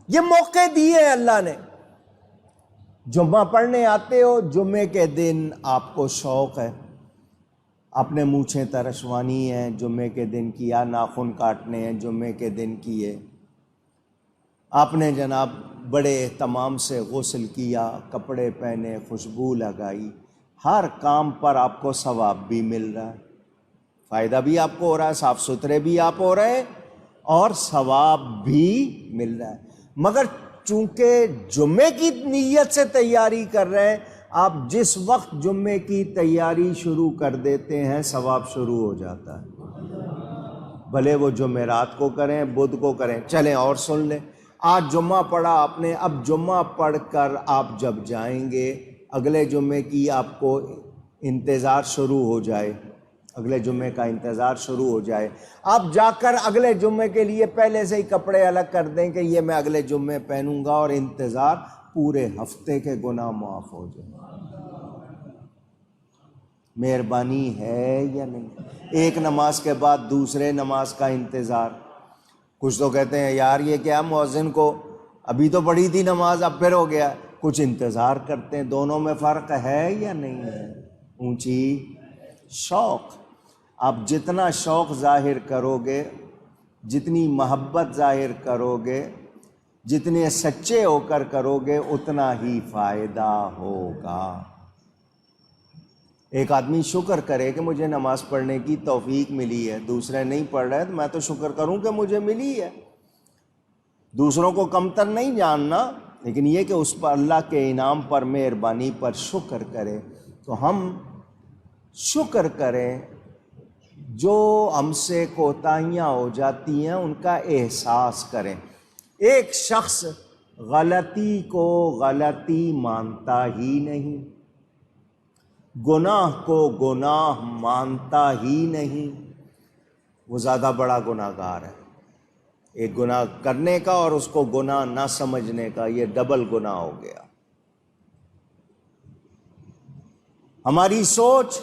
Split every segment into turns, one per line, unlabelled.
یہ موقع دیے اللہ نے. جمعہ پڑھنے آتے ہو، جمعے کے دن آپ کو شوق ہے، آپ نے مونچھیں ترشوانی ہیں جمعے کے دن کیا، ناخن کاٹنے ہیں جمعے کے دن کیے، آپ نے جناب بڑے اہتمام سے غسل کیا، کپڑے پہنے، خوشبو لگائی، ہر کام پر آپ کو ثواب بھی مل رہا ہے، فائدہ بھی آپ کو ہو رہا ہے، صاف ستھرے بھی آپ ہو رہے ہیں اور ثواب بھی مل رہا ہے. مگر چونکہ جمعے کی نیت سے تیاری کر رہے ہیں، آپ جس وقت جمعے کی تیاری شروع کر دیتے ہیں ثواب شروع ہو جاتا ہے، بھلے وہ جمعرات کو کریں بدھ کو کریں. چلیں اور سن لیں، آج جمعہ پڑھا آپ نے، اب جمعہ پڑھ کر آپ جب جائیں گے اگلے جمعے کی آپ کو انتظار شروع ہو جائے، اگلے جمعے کا انتظار شروع ہو جائے، آپ جا کر اگلے جمعے کے لیے پہلے سے ہی کپڑے الگ کر دیں کہ یہ میں اگلے جمعے پہنوں گا، اور انتظار پورے ہفتے کے گناہ معاف ہو جائیں. مہربانی ہے یا نہیں؟ ایک نماز کے بعد دوسرے نماز کا انتظار. کچھ تو کہتے ہیں یار یہ کیا مؤذن کو ابھی تو پڑھی تھی نماز اب پھر ہو گیا. کچھ انتظار کرتے ہیں، دونوں میں فرق ہے یا نہیں ہے؟ اونچی شوق. آپ جتنا شوق ظاہر کرو گے، جتنی محبت ظاہر کرو گے، جتنے سچے ہو کر کرو گے، اتنا ہی فائدہ ہوگا. ایک آدمی شکر کرے کہ مجھے نماز پڑھنے کی توفیق ملی ہے، دوسرے نہیں پڑھ رہے تو میں تو شکر کروں کہ مجھے ملی ہے. دوسروں کو کمتر نہیں جاننا، لیکن یہ کہ اس پر اللہ کے انعام پر، مہربانی پر شکر کرے. تو ہم شکر کریں، جو ہم سے کوتاہیاں ہو جاتی ہیں ان کا احساس کریں. ایک شخص غلطی کو غلطی مانتا ہی نہیں، گناہ کو گناہ مانتا ہی نہیں، وہ زیادہ بڑا گناہ گار ہے. ایک گناہ کرنے کا اور اس کو گناہ نہ سمجھنے کا، یہ ڈبل گناہ ہو گیا. ہماری سوچ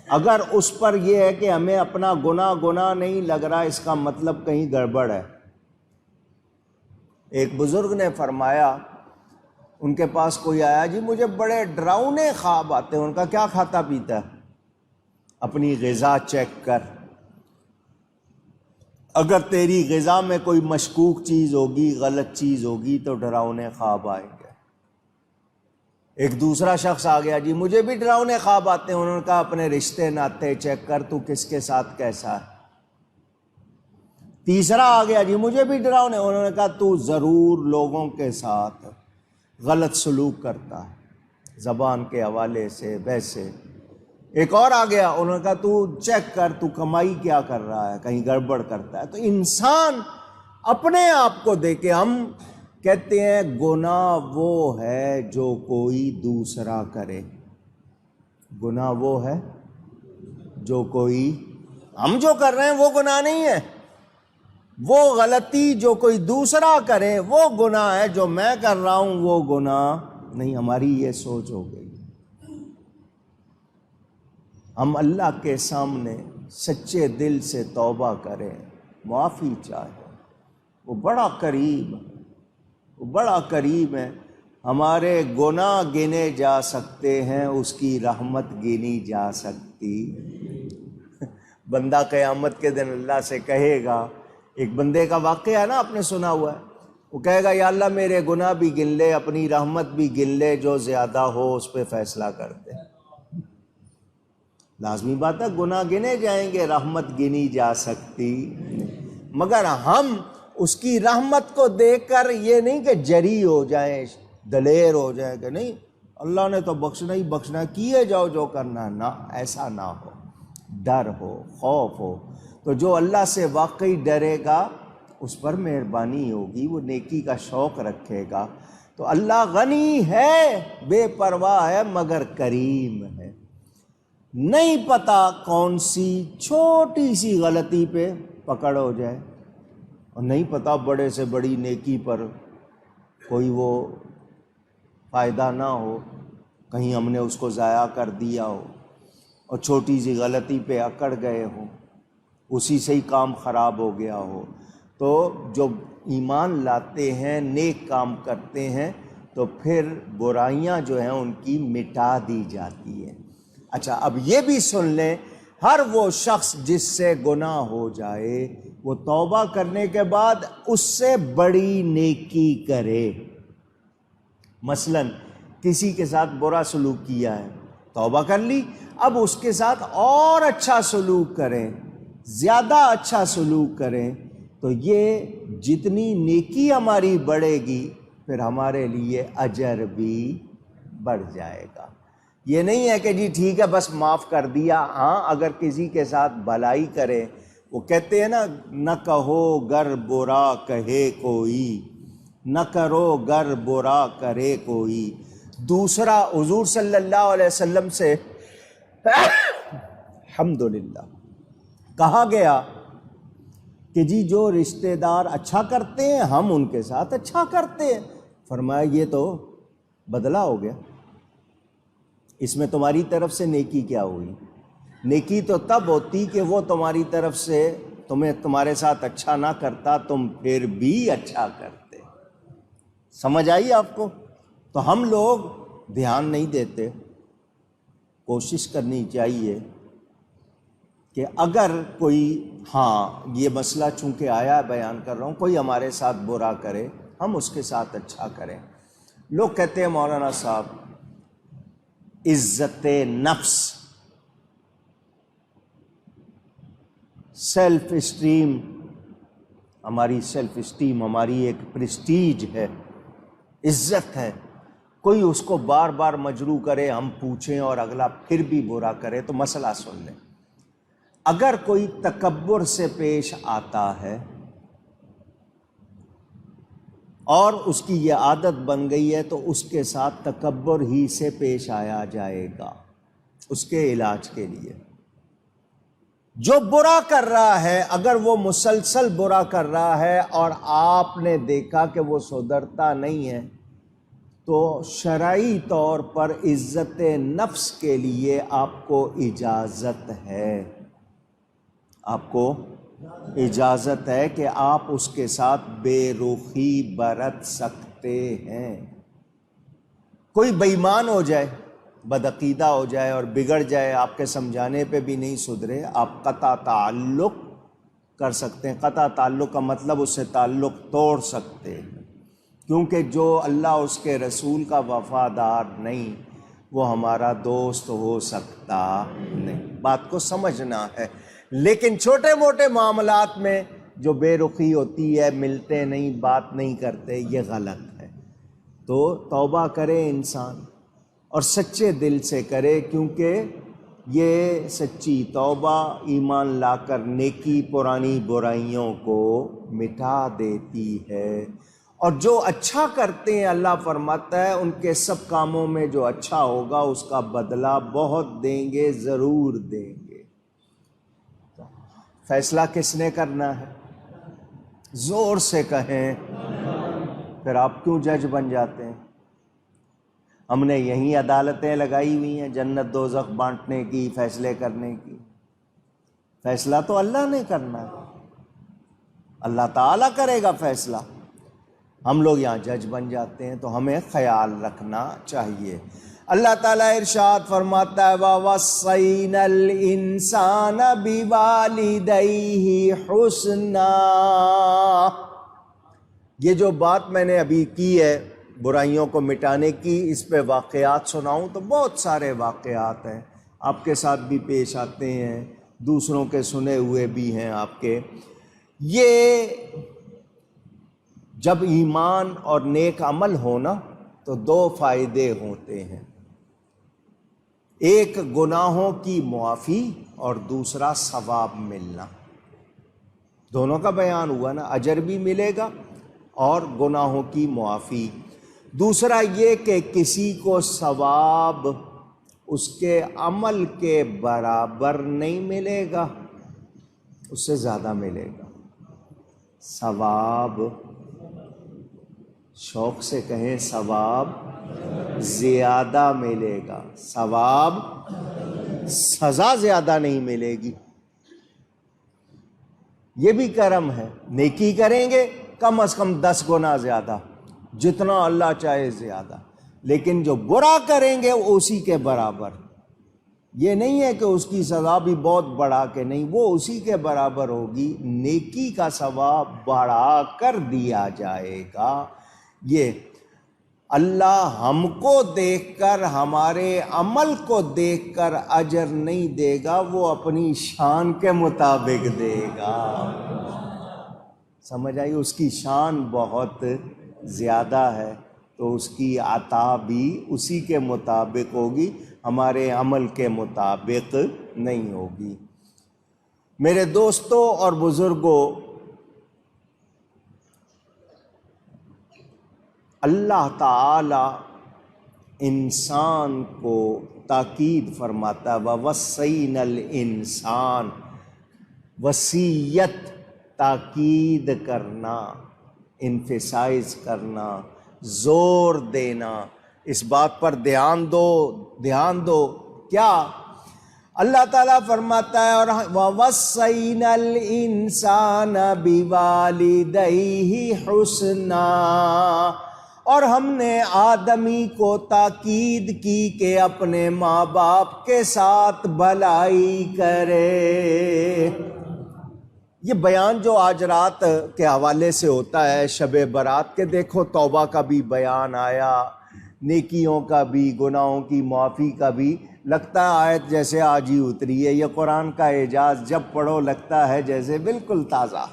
اگر اس پر یہ ہے کہ ہمیں اپنا گناہ نہیں لگ رہا، اس کا مطلب کہیں گڑبڑ ہے. ایک بزرگ نے فرمایا، ان کے پاس کوئی آیا، جی مجھے بڑے ڈراؤنے خواب آتے ہیں. ان کا کیا کھاتا پیتا ہے؟ اپنی غذا چیک کر، اگر تیری غذا میں کوئی مشکوک چیز ہوگی، غلط چیز ہوگی تو ڈراؤنے خواب آئیں گے. ایک دوسرا شخص آ گیا، جی مجھے بھی ڈراؤنے خواب آتے ہیں. انہوں نے کہا اپنے رشتے ناتے چیک کر، تو کس کے ساتھ کیسا ہے. تیسرا آ گیا، جی مجھے بھی ڈراؤنے. انہوں نے کہا تو ضرور لوگوں کے ساتھ غلط سلوک کرتا ہے، زبان کے حوالے سے ویسے. ایک اور آ گیا، انہوں نے کہا تو چیک کر، تو کمائی کیا کر رہا ہے، کہیں گڑبڑ کرتا ہے. تو انسان اپنے آپ کو دیکھے. ہم کہتے ہیں گناہ وہ ہے جو کوئی دوسرا کرے، گناہ وہ ہے جو کوئی، ہم جو کر رہے ہیں وہ گناہ نہیں ہے. وہ غلطی جو کوئی دوسرا کرے وہ گناہ ہے، جو میں کر رہا ہوں وہ گناہ نہیں. ہماری یہ سوچ ہو گئی. ہم اللہ کے سامنے سچے دل سے توبہ کریں، معافی چاہیں. وہ بڑا قریب ہے، وہ بڑا قریب ہے. ہمارے گناہ گنے جا سکتے ہیں، اس کی رحمت گنی جا سکتی. بندہ قیامت کے دن اللہ سے کہے گا، ایک بندے کا واقعہ ہے نا، آپ نے سنا ہوا ہے، وہ کہے گا یا اللہ میرے گناہ بھی گن لے، اپنی رحمت بھی گن لے، جو زیادہ ہو اس پہ فیصلہ کر دے. لازمی بات ہے گناہ گنے جائیں گے، رحمت گنی جا سکتی. مگر ہم اس کی رحمت کو دیکھ کر یہ نہیں کہ جری ہو جائیں، دلیر ہو جائیں کہ نہیں اللہ نے تو بخشنا ہی بخشنا، کیے جاؤ جو کرنا. نہ، ایسا نہ ہو. ڈر ہو، خوف ہو. تو جو اللہ سے واقعی ڈرے گا اس پر مہربانی ہوگی، وہ نیکی کا شوق رکھے گا. تو اللہ غنی ہے، بے پرواہ ہے، مگر کریم ہے. نہیں پتا کون سی چھوٹی سی غلطی پہ پکڑ ہو جائے، اور نہیں پتا بڑے سے بڑی نیکی پر کوئی وہ فائدہ نہ ہو، کہیں ہم نے اس کو ضائع کر دیا ہو، اور چھوٹی سی غلطی پہ اکڑ گئے ہوں، اسی سے ہی کام خراب ہو گیا ہو. تو جو ایمان لاتے ہیں، نیک کام کرتے ہیں، تو پھر برائیاں جو ہیں ان کی مٹا دی جاتی ہیں۔ اچھا، اب یہ بھی سن لیں، ہر وہ شخص جس سے گناہ ہو جائے وہ توبہ کرنے کے بعد اس سے بڑی نیکی کرے۔ مثلا کسی کے ساتھ برا سلوک کیا ہے، توبہ کر لی، اب اس کے ساتھ اور اچھا سلوک کریں، زیادہ اچھا سلوک کریں، تو یہ جتنی نیکی ہماری بڑھے گی پھر ہمارے لیے اجر بھی بڑھ جائے گا۔ یہ نہیں ہے کہ جی ٹھیک ہے بس معاف کر دیا۔ ہاں، اگر کسی کے ساتھ بھلائی کرے، وہ کہتے ہیں نا، نہ کہو گر برا کہے کوئی، نہ کرو گر برا کرے کوئی۔ دوسرا، حضور صلی اللہ علیہ وسلم سے الحمدللہ کہا گیا کہ جی جو رشتہ دار اچھا کرتے ہیں ہم ان کے ساتھ اچھا کرتے ہیں۔ فرمایا یہ تو بدلہ ہو گیا، اس میں تمہاری طرف سے نیکی کیا ہوئی؟ نیکی تو تب ہوتی کہ وہ تمہاری طرف سے تمہارے ساتھ اچھا نہ کرتا، تم پھر بھی اچھا کرتے۔ سمجھ آئی آپ کو؟ تو ہم لوگ دھیان نہیں دیتے۔ کوشش کرنی چاہیے کہ اگر کوئی، ہاں یہ مسئلہ چونکہ آیا بیان کر رہا ہوں، کوئی ہمارے ساتھ برا کرے ہم اس کے ساتھ اچھا کریں۔ لوگ کہتے ہیں مولانا صاحب عزت نفس، سیلف اسٹیم، ہماری سیلف اسٹیم ہماری ایک پریسٹیج ہے، عزت ہے، کوئی اس کو بار بار مجروح کرے ہم پوچھیں اور اگلا پھر بھی برا کرے۔ تو مسئلہ سن لیں، اگر کوئی تکبر سے پیش آتا ہے اور اس کی یہ عادت بن گئی ہے تو اس کے ساتھ تکبر ہی سے پیش آیا جائے گا اس کے علاج کے لیے۔ جو برا کر رہا ہے اگر وہ مسلسل برا کر رہا ہے اور آپ نے دیکھا کہ وہ سدھرتا نہیں ہے، تو شرعی طور پر عزت نفس کے لیے آپ کو اجازت ہے، آپ کو اجازت ہے کہ آپ اس کے ساتھ بے رخی برت سکتے ہیں۔ کوئی بے ایمان ہو جائے، بدعقیدہ ہو جائے اور بگڑ جائے، آپ کے سمجھانے پہ بھی نہیں سدھرے، آپ قطع تعلق کر سکتے ہیں۔ قطع تعلق کا مطلب اس سے تعلق توڑ سکتے ہیں، کیونکہ جو اللہ اس کے رسول کا وفادار نہیں وہ ہمارا دوست ہو سکتا نہیں۔ بات کو سمجھنا ہے۔ لیکن چھوٹے موٹے معاملات میں جو بے رخی ہوتی ہے، ملتے نہیں، بات نہیں کرتے، یہ غلط ہے۔ تو توبہ کرے انسان اور سچے دل سے کرے، کیونکہ یہ سچی توبہ ایمان لا کر نیکی پرانی برائیوں کو مٹا دیتی ہے۔ اور جو اچھا کرتے ہیں اللہ فرماتا ہے ان کے سب کاموں میں جو اچھا ہوگا اس کا بدلہ بہت دیں گے، ضرور دیں گے۔ فیصلہ کس نے کرنا ہے؟ زور سے کہیں، پھر آپ کیوں جج بن جاتے ہیں؟ ہم نے یہیں عدالتیں لگائی ہوئی ہیں جنت دوزخ بانٹنے کی، فیصلے کرنے کی۔ فیصلہ تو اللہ نے کرنا ہے، اللہ تعالیٰ کرے گا فیصلہ، ہم لوگ یہاں جج بن جاتے ہیں۔ تو ہمیں خیال رکھنا چاہیے۔ اللہ تعالیٰ ارشاد فرماتا ہے وَوَصَّيْنَا الْإِنسَانَ بِوَالِدَيْهِ حُسْنًا۔ یہ جو بات میں نے ابھی کی ہے برائیوں کو مٹانے کی، اس پہ واقعات سناؤں تو بہت سارے واقعات ہیں، آپ کے ساتھ بھی پیش آتے ہیں، دوسروں کے سنے ہوئے بھی ہیں آپ کے۔ یہ جب ایمان اور نیک عمل ہونا تو دو فائدے ہوتے ہیں، ایک گناہوں کی معافی اور دوسرا ثواب ملنا۔ دونوں کا بیان ہوا نا، اجر بھی ملے گا اور گناہوں کی معافی۔ دوسرا یہ کہ کسی کو ثواب اس کے عمل کے برابر نہیں ملے گا، اس سے زیادہ ملے گا۔ ثواب، شوق سے کہیں ثواب زیادہ ملے گا، ثواب سزا زیادہ نہیں ملے گی۔ یہ بھی کرم ہے. نیکی کریں گے کم از کم 10 گنا زیادہ، جتنا اللہ چاہے زیادہ، لیکن جو برا کریں گے وہ اسی کے برابر. یہ نہیں ہے کہ اس کی سزا بھی بہت بڑھا کے نہیں، وہ اسی کے برابر ہوگی. نیکی کا ثواب بڑھا کر دیا جائے گا. یہ اللہ ہم کو دیکھ کر، ہمارے عمل کو دیکھ کر اجر نہیں دے گا، وہ اپنی شان کے مطابق دے گا. سمجھ آئی؟ اس کی شان بہت زیادہ ہے تو اس کی عطا بھی اسی کے مطابق ہوگی، ہمارے عمل کے مطابق نہیں ہوگی. میرے دوستوں اور بزرگوں، اللہ تعالی انسان کو تاکید فرماتا ہے، وَوَصَّيْنَا الْإِنسان، وصیت، تاکید کرنا، انفسائز کرنا، زور دینا، اس بات پر دھیان دو. کیا اللہ تعالیٰ فرماتا ہے، اور وَوَصَّيْنَا الْإِنسَانَ بِوَالِدَيْهِ حُسْنًا، اور ہم نے آدمی کو تاکید کی کہ اپنے ماں باپ کے ساتھ بھلائی کرے. یہ بیان جو آج رات کے حوالے سے ہوتا ہے شب برات کے، دیکھو توبہ کا بھی بیان آیا، نیکیوں کا بھی، گناہوں کی معافی کا بھی. لگتا ہے آیت جیسے آج ہی اتری ہے. یہ قرآن کا اعجاز، جب پڑھو لگتا ہے جیسے بالکل تازہ.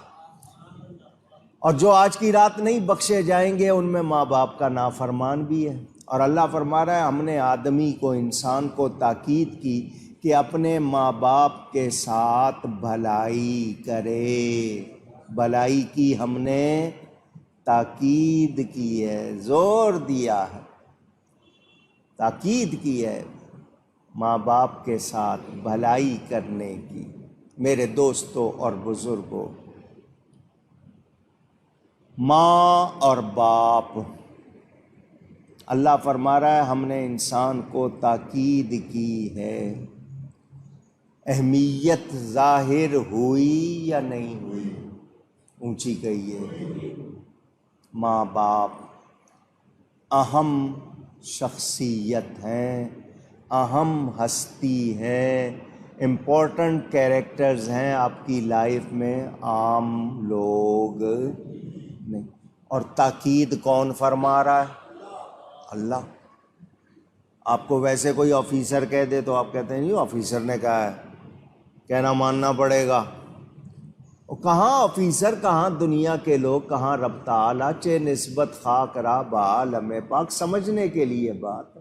اور جو آج کی رات نہیں بخشے جائیں گے ان میں ماں باپ کا نافرمان بھی ہے. اور اللہ فرما رہا ہے ہم نے آدمی کو، انسان کو تاکید کی کہ اپنے ماں باپ کے ساتھ بھلائی کرے. بھلائی کی ہم نے تاکید کی ہے، زور دیا ہے، تاکید کی ہے ماں باپ کے ساتھ بھلائی کرنے کی. میرے دوستوں اور بزرگوں، ماں اور باپ، اللہ فرما رہا ہے ہم نے انسان کو تاکید کی ہے. اہمیت ظاہر ہوئی یا نہیں ہوئی؟ اونچی کہیے. ماں باپ اہم شخصیت ہیں، اہم ہستی ہیں، امپورٹنٹ کیریکٹرز ہیں آپ کی لائف میں، عام لوگ نہیں. اور تاکید کون فرما رہا ہے؟ اللہ. آپ کو ویسے کوئی آفیسر کہہ دے تو آپ کہتے ہیں نہیں آفیسر نے کہا ہے، کہنا ماننا پڑے گا. اور کہاں آفیسر، کہاں دنیا کے لوگ، کہاں رب تعالیٰ، چے نسبت خاک را بعالم پاک. سمجھنے کے لیے بات.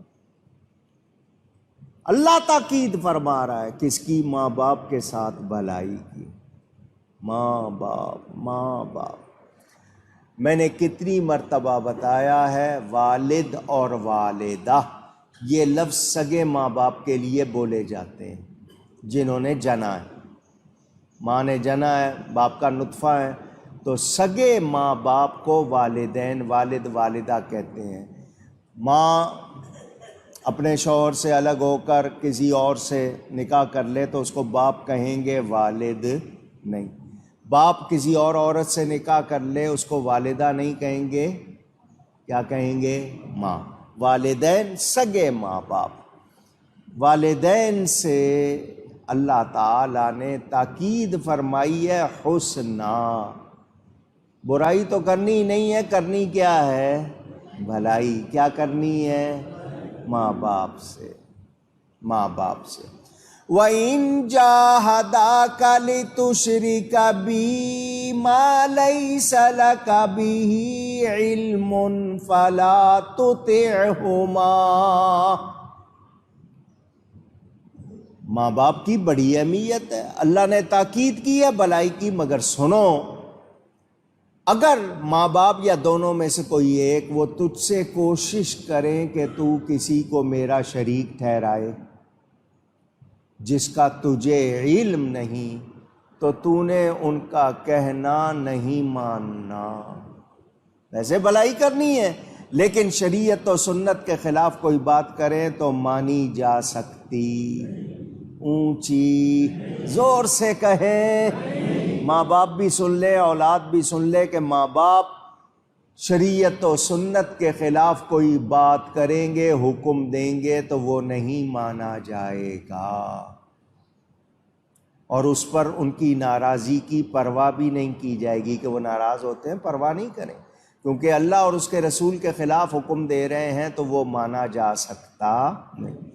اللہ تاکید فرما رہا ہے کس کی؟ ماں باپ کے ساتھ بھلائی کی. ماں باپ، ماں باپ. میں نے کتنی مرتبہ بتایا ہے، والد اور والدہ یہ لفظ سگے ماں باپ کے لیے بولے جاتے ہیں جنہوں نے جنا ہے. ماں نے جنا ہے، باپ کا نطفہ ہے، تو سگے ماں باپ کو والدین، والد والدہ کہتے ہیں. ماں اپنے شوہر سے الگ ہو کر کسی اور سے نکاح کر لے تو اس کو باپ کہیں گے، والد نہیں. باپ کسی اور عورت سے نکاح کر لے اس کو والدہ نہیں کہیں گے، کیا کہیں گے؟ ماں. والدین سگے ماں باپ. والدین سے اللہ تعالیٰ نے تاکید فرمائی ہے حسنا. برائی تو کرنی نہیں ہے، کرنی کیا ہے؟ بھلائی. کیا کرنی ہے؟ ماں باپ سے. ماں باپ سے. وَإِن جَاهَدَاكَ لِتُشْرِكَ بِي مَا لَيْسَ لَكَ بِهِ عِلْمٌ فَلَا تُطِعْهُمَا. ماں باپ کی بڑی اہمیت ہے. اللہ نے تاکید کی ہے بھلائی کی، مگر سنو، اگر ماں باپ یا دونوں میں سے کوئی ایک وہ تجھ سے کوشش کریں کہ تو کسی کو میرا شریک ٹھہرائے جس کا تجھے علم نہیں، تو تو نے ان کا کہنا نہیں ماننا. ویسے بھلائی کرنی ہے لیکن شریعت و سنت کے خلاف کوئی بات کریں تو مانی جا سکتی. اونچی زور سے کہیں ماں باپ بھی سن لے، اولاد بھی سن لے کہ ماں باپ شریعت و سنت کے خلاف کوئی بات کریں گے، حکم دیں گے تو وہ نہیں مانا جائے گا، اور اس پر ان کی ناراضی کی پرواہ بھی نہیں کی جائے گی کہ وہ ناراض ہوتے ہیں، پرواہ نہیں کریں، کیونکہ اللہ اور اس کے رسول کے خلاف حکم دے رہے ہیں تو وہ مانا جا سکتا نہیں۔